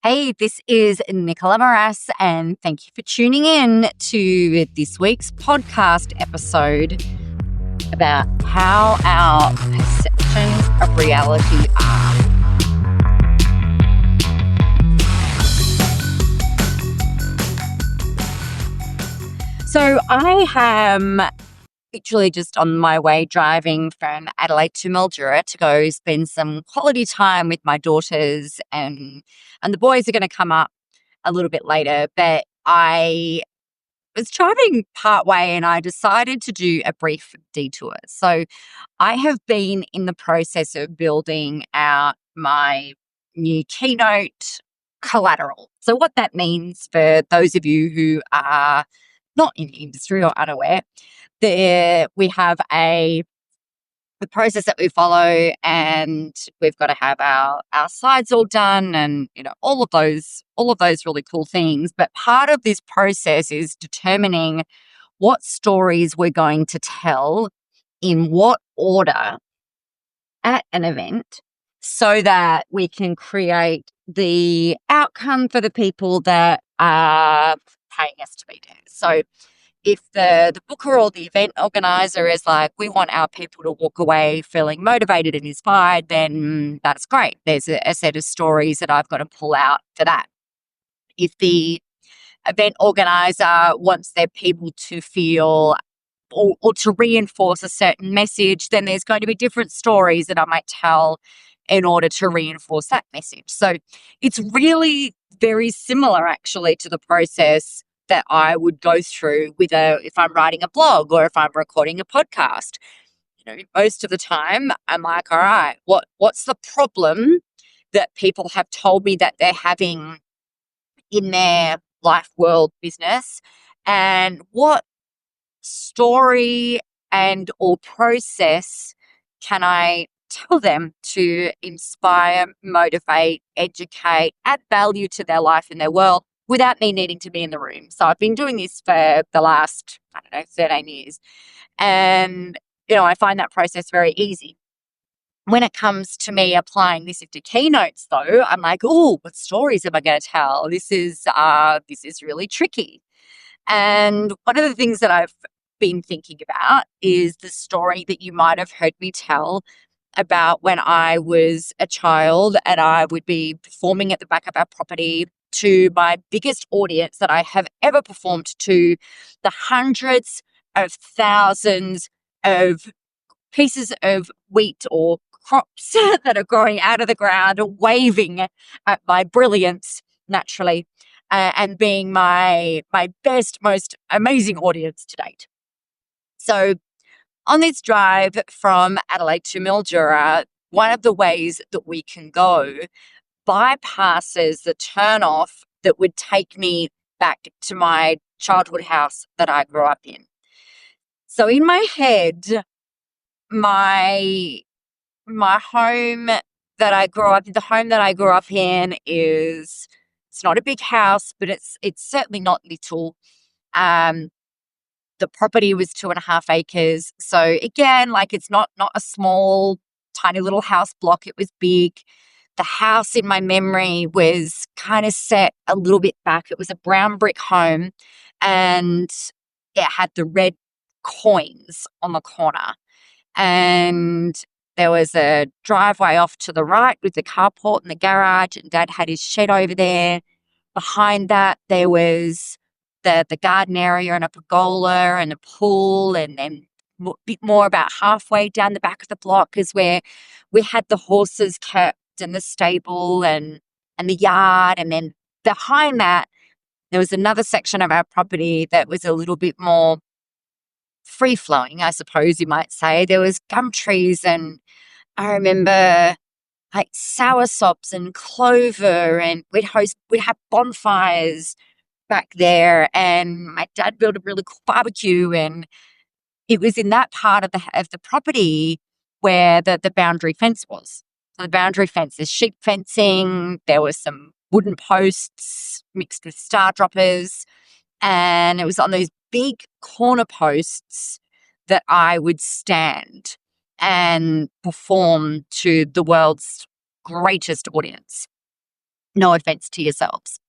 Hey, this is Nicola Moras, and thank you for tuning in to this week's podcast episode about how our perceptions of reality are. So, I am literally just on my way driving from Adelaide to Mildura to go spend some quality time with my daughters, and the boys are going to come up a little bit later, but I was driving part way and I decided to do a brief detour. So I have been in the process of building out my new keynote collateral. So what that means for those of you who are not in the industry or unaware, we have the process that we follow, and we've got to have our slides all done, and all of those really cool things. But part of this process is determining what stories we're going to tell in what order at an event, so that we can create the outcome for the people that are paying us to be there. So if the booker or the event organizer is like, we want our people to walk away feeling motivated and inspired, then that's great. There's a set of stories that I've got to pull out for that. If the event organizer wants their people to feel or to reinforce a certain message, then there's going to be different stories that I might tell in order to reinforce that message. So it's really very similar actually to the process that I would go through if I'm writing a blog or if I'm recording a podcast. Most of the time I'm like, all right, what's the problem that people have told me that they're having in their life, world, business, and what story and or process can I tell them to inspire, motivate, educate, add value to their life and their world without me needing to be in the room. So I've been doing this for the last, 13 years. And, I find that process very easy. When it comes to me applying this into keynotes, though, I'm like, oh, what stories am I going to tell? This is really tricky. And one of the things that I've been thinking about is the story that you might have heard me tell about when I was a child and I would be performing at the back of our property to my biggest audience that I have ever performed to, the hundreds of thousands of pieces of wheat or crops that are growing out of the ground, waving at my brilliance naturally, and being my best, most amazing audience to date. So on this drive from Adelaide to Mildura, one of the ways that we can go bypasses the turnoff that would take me back to my childhood house that I grew up in. So in my head, my home that I grew up in, the home that I grew up in it's not a big house, but it's certainly not little. The property was 2.5 acres. So again, like it's not a small, tiny little house block. It was big. The house in my memory was kind of set a little bit back. It was a brown brick home and it had the red coins on the corner. And there was a driveway off to the right with the carport and the garage, and Dad had his shed over there. Behind that, there was the garden area and a pergola and a pool, and then a bit more about halfway down the back of the block is where we had the horses kept and the stable and the yard. And then behind that, there was another section of our property that was a little bit more free-flowing, I suppose you might say. There was gum trees, and I remember like soursops and clover, and we'd have bonfires back there, and my dad built a really cool barbecue, and it was in that part of the property where the boundary fence was. So the boundary fence is sheep fencing. There was some wooden posts mixed with star droppers, and it was on those big corner posts that I would stand and perform to the world's greatest audience. No offense to yourselves.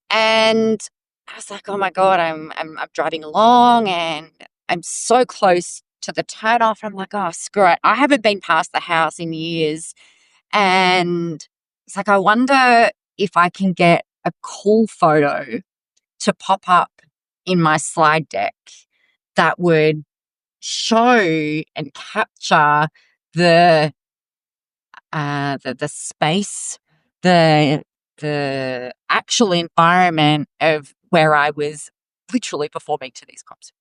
And I was like, oh my God, I'm driving along and I'm so close to the turnoff. I'm like, oh, screw it. I haven't been past the house in years. And it's like, I wonder if I can get a cool photo to pop up in my slide deck that would show and capture the the space, the actual environment of where I was literally performing to these cops.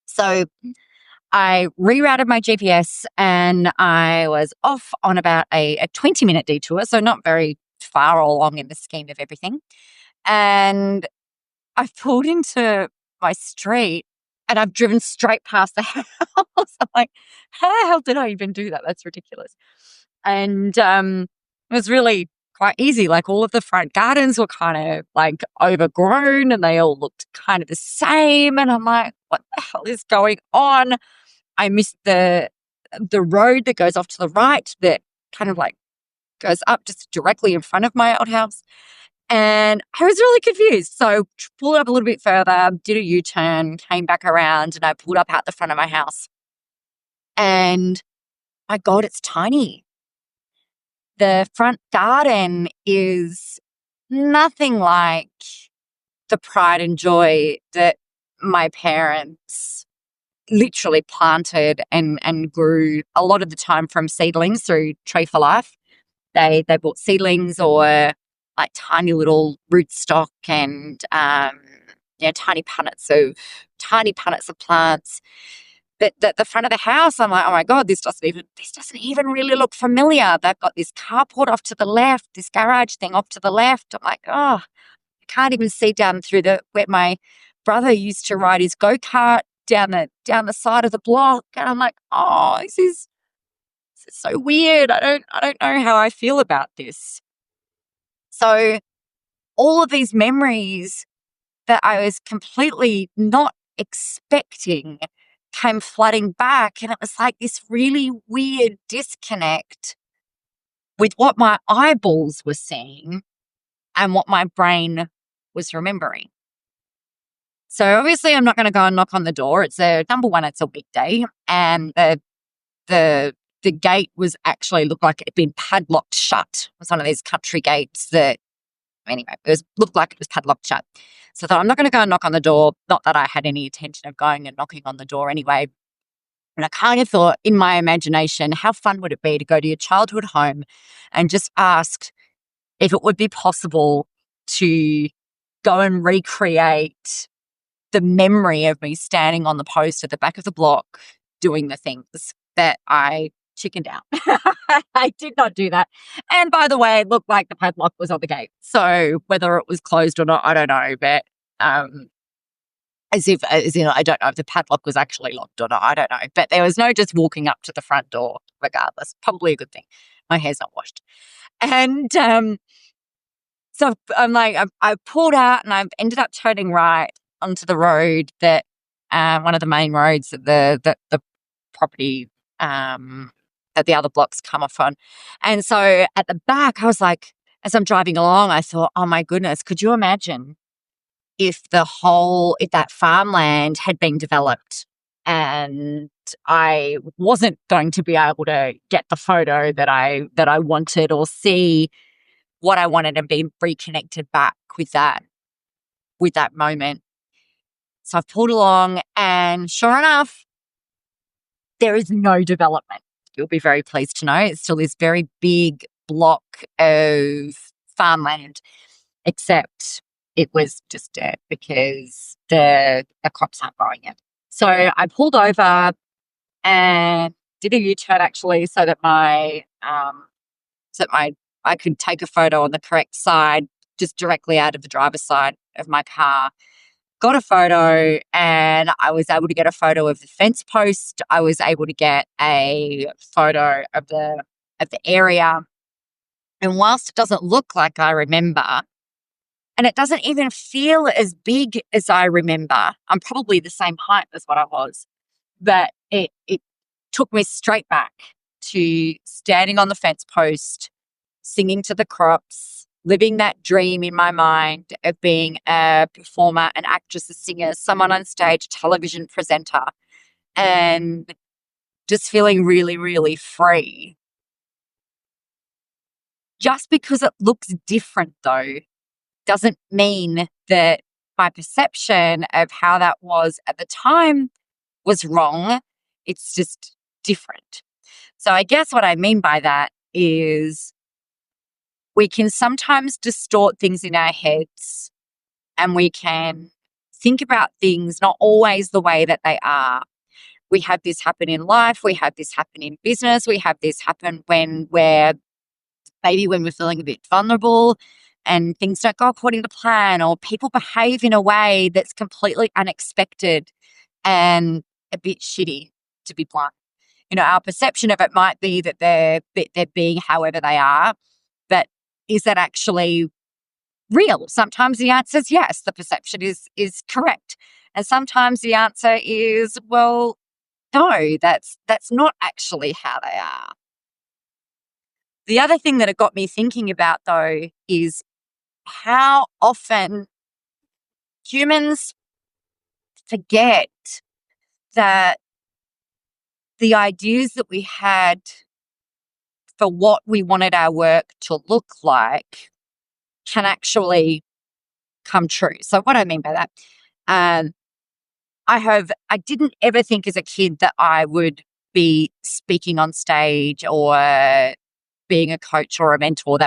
So I rerouted my GPS and I was off on about a 20-minute detour, so not very far along in the scheme of everything. And I pulled into my street and I've driven straight past the house. I'm like, how the hell did I even do that? That's ridiculous. And it was really quite easy. Like all of the front gardens were kind of like overgrown and they all looked kind of the same. And I'm like, what the hell is going on? I missed the road that goes off to the right that kind of like goes up just directly in front of my old house. And I was really confused. So pulled up a little bit further, did a U-turn, came back around, and I pulled up out the front of my house. And my God, it's tiny. The front garden is nothing like the pride and joy that my parents literally planted and grew a lot of the time from seedlings through Tree for Life. They bought seedlings or like tiny little rootstock and tiny punnets of plants. But the front of the house, I'm like, oh my God, this doesn't even really look familiar. They've got this carport off to the left, this garage thing off to the left. I'm like, oh, I can't even see down through where my brother used to ride his go-kart down the side of the block. And I'm like, oh, this is so weird. I don't know how I feel about this. So all of these memories that I was completely not expecting came flooding back. And it was like this really weird disconnect with what my eyeballs were seeing and what my brain was remembering. So obviously I'm not going to go and knock on the door. It's number one, it's a weekday. And the gate was actually looked like it had been padlocked shut. It was one of these country gates that, anyway, looked like it was padlocked shut. So I thought, I'm not going to go and knock on the door. Not that I had any intention of going and knocking on the door anyway. And I kind of thought in my imagination, how fun would it be to go to your childhood home and just ask if it would be possible to go and recreate the memory of me standing on the post at the back of the block doing the things that I chickened out. I did not do that. And by the way, it looked like the padlock was on the gate. So whether it was closed or not, I don't know. But as in, I don't know if the padlock was actually locked or not. I don't know. But there was no just walking up to the front door regardless. Probably a good thing. My hair's not washed. And so I'm like, I pulled out and I've ended up turning right onto the road that one of the main roads that the property that the other blocks come off on. And so at the back, I was like, as I'm driving along, I thought, oh my goodness, could you imagine if that farmland had been developed and I wasn't going to be able to get the photo that I wanted or see what I wanted and be reconnected back with that moment. So I've pulled along and sure enough, there is no development. You'll be very pleased to know it's still this very big block of farmland, except it was just dirt because the crops aren't growing yet. So I pulled over and did a U-turn actually so that I could take a photo on the correct side, just directly out of the driver's side of my car. Got a photo and I was able to get a photo of the fence post. I was able to get a photo of the area. And whilst it doesn't look like I remember, and it doesn't even feel as big as I remember, I'm probably the same height as what I was, but it took me straight back to standing on the fence post, singing to the crops, living that dream in my mind of being a performer, an actress, a singer, someone on stage, television presenter, and just feeling really, really free. Just because it looks different, though, doesn't mean that my perception of how that was at the time was wrong. It's just different. So I guess what I mean by that is we can sometimes distort things in our heads, and we can think about things not always the way that they are. We have this happen in life. We have this happen in business. We have this happen when we're feeling a bit vulnerable and things don't go according to plan, or people behave in a way that's completely unexpected and a bit shitty, to be blunt. Our perception of it might be that they're being however they are, but is that actually real? Sometimes the answer is yes, the perception is correct. And sometimes the answer is, well, no, that's not actually how they are. The other thing that it got me thinking about, though, is how often humans forget that the ideas that we had for what we wanted our work to look like can actually come true. So what I mean by that, um, I didn't ever think as a kid that I would be speaking on stage or being a coach or a mentor.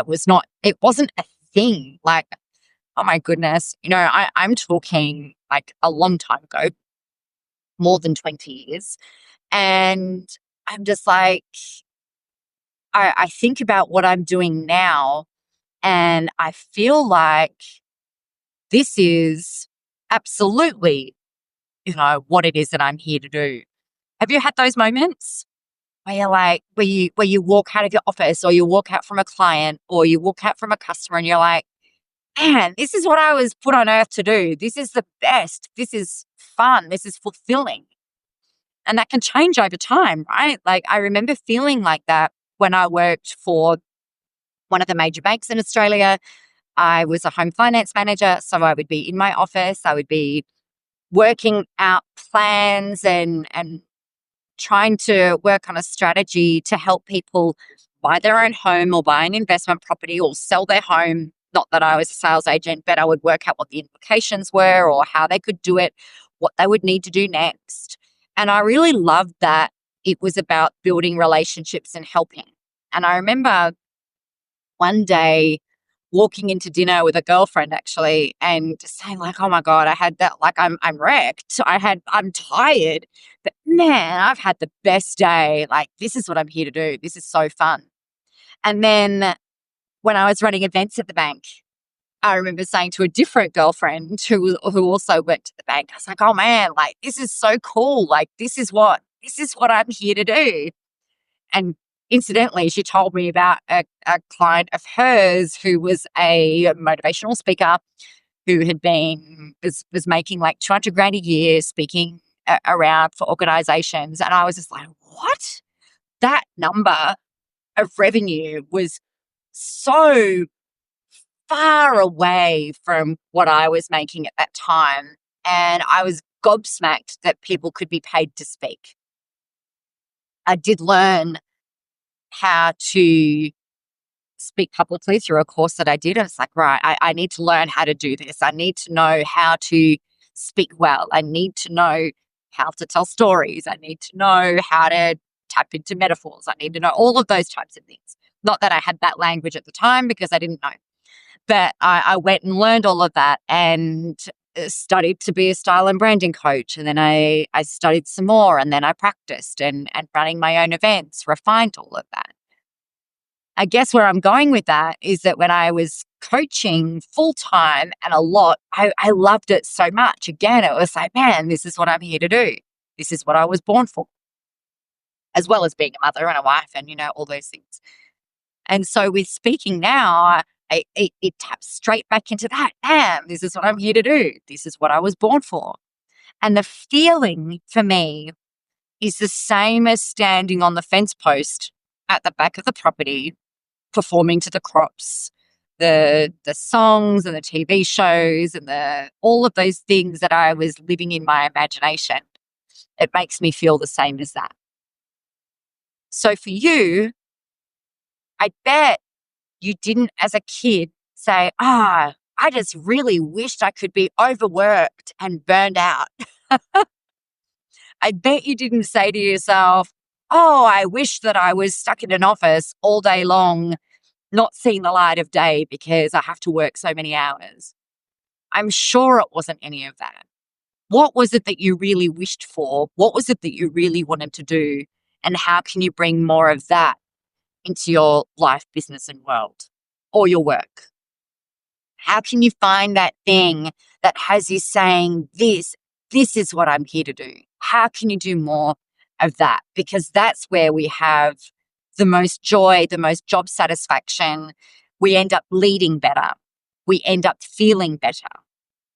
It wasn't a thing. Like, oh my goodness, I'm talking like a long time ago, more than 20 years. And I'm just like, I think about what I'm doing now, and I feel like this is absolutely, what it is that I'm here to do. Have you had those moments where you're like, where you walk out of your office, or you walk out from a client, or you walk out from a customer, and you're like, man, this is what I was put on earth to do. This is the best. This is fun. This is fulfilling. And that can change over time, right? Like, I remember feeling like that when I worked for one of the major banks in Australia. I was a home finance manager. So I would be in my office. I would be working out plans and trying to work on a strategy to help people buy their own home or buy an investment property or sell their home. Not that I was a sales agent, but I would work out what the implications were or how they could do it, what they would need to do next. And I really loved that it was about building relationships and helping. And I remember one day walking into dinner with a girlfriend, actually, and just saying like, oh my God, I had that, like, I'm wrecked. I'm tired, but man, I've had the best day. Like, this is what I'm here to do. This is so fun. And then when I was running events at the bank, I remember saying to a different girlfriend who also worked at the bank, I was like, oh man, like, this is so cool. Like, this is what I'm here to do. And incidentally, she told me about a client of hers who was a motivational speaker who was making like 200 grand a year speaking around for organizations. And I was just like, what? That number of revenue was so far away from what I was making at that time. And I was gobsmacked that people could be paid to speak. I did learn how to speak publicly through a course that I did. It's like, right, I need to learn how to do this. I need to know how to speak well. I need to know how to tell stories. I need to know how to tap into metaphors. I need to know all of those types of things. Not that I had that language at the time because I didn't know. But I went and learned all of that and studied to be a style and branding coach. And then I studied some more, and then I practiced and running my own events, refined all of that. I guess where I'm going with that is that when I was coaching full time and a lot, I loved it so much. Again, it was like, man, this is what I'm here to do. This is what I was born for, as well as being a mother and a wife and, all those things. And so with speaking now, it taps straight back into that. Damn, this is what I'm here to do. This is what I was born for. And the feeling for me is the same as standing on the fence post at the back of the property, performing to the crops, the songs and the TV shows and all of those things that I was living in my imagination. It makes me feel the same as that. So for you, I bet you didn't as a kid say, I just really wished I could be overworked and burned out. I bet you didn't say to yourself, oh, I wish that I was stuck in an office all day long, not seeing the light of day because I have to work so many hours. I'm sure it wasn't any of that. What was it that you really wished for? What was it that you really wanted to do? And how can you bring more of that into your life, business, and world, or your work? How can you find that thing that has you saying, this is what I'm here to do? How can you do more of that? Because that's where we have the most joy, the most job satisfaction. We end up leading better. We end up feeling better.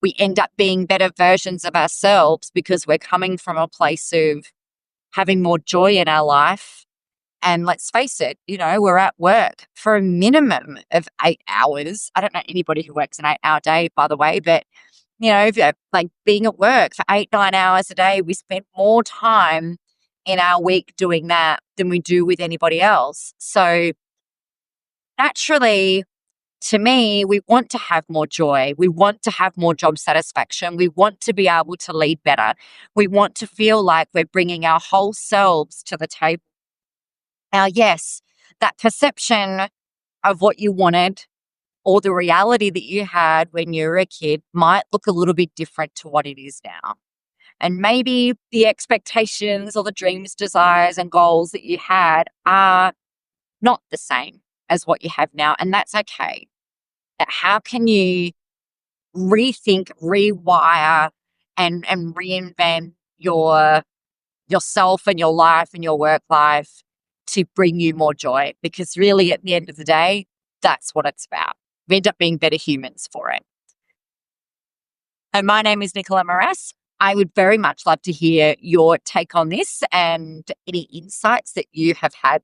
We end up being better versions of ourselves because we're coming from a place of having more joy in our life. And let's face it, we're at work for a minimum of 8 hours. I don't know anybody who works an 8-hour day, by the way, but, if you're like being at work for 8, 9 hours a day, we spend more time in our week doing that than we do with anybody else. So naturally, to me, we want to have more joy. We want to have more job satisfaction. We want to be able to lead better. We want to feel like we're bringing our whole selves to the table. Now, yes, that perception of what you wanted or the reality that you had when you were a kid might look a little bit different to what it is now. And maybe the expectations or the dreams, desires, and goals that you had are not the same as what you have now. And that's okay. How can you rethink, rewire, and reinvent yourself and your life and your work life to bring you more joy? Because really, at the end of the day, that's what it's about. We end up being better humans for it. And my name is Nicola Moras. I would very much love to hear your take on this and any insights that you have had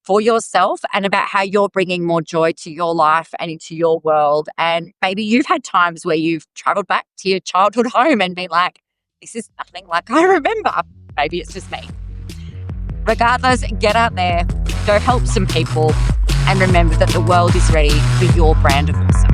for yourself and about how you're bringing more joy to your life and into your world. And maybe you've had times where you've traveled back to your childhood home and been like, this is nothing like I remember. Maybe it's just me. Regardless, get out there, go help some people, and remember that the world is ready for your brand of awesome.